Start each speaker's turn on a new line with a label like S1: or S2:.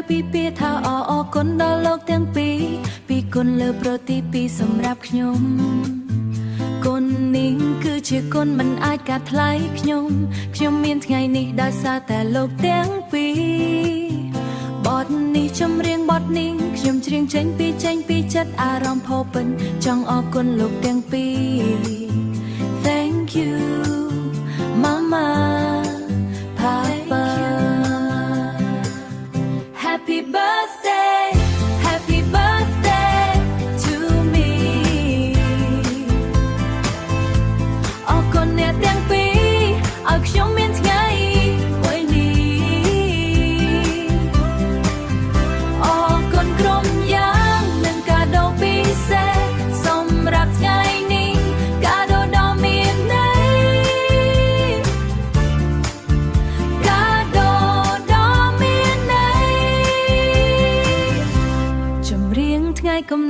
S1: ពីពីថាអគុណដល់លោកទាំងពីរពីគុណលើប្រតិពីសម្រាប់ខ្ញុំគុណនេះគឺជាគុណមិនអាចកាត់ថ្លៃខ្ញុំមានថ្ងៃនេះដោយសារតែលោកទាំងពីរបទនេះចម្រៀងបទនេះខ្ញុំច្រៀងចេញពីចិត្តអារម្មណ៍ផុសពេញចង់អរគុណលោកទាំងពីរ Thank you Mama Papa Happy birthday Happy birthday to me អរគុណអ្នកទាំងពីរឲ្យខ្ញុំមានថ្ងៃមួយនេះអរគុណក្រុមយ៉ាងនឹងកាដូពិសេសសម្រាប់ថ្ងៃនេះកាដូដ៏មានន័យកាដូដ៏មានន័យចម្រៀងថ្ងៃកំ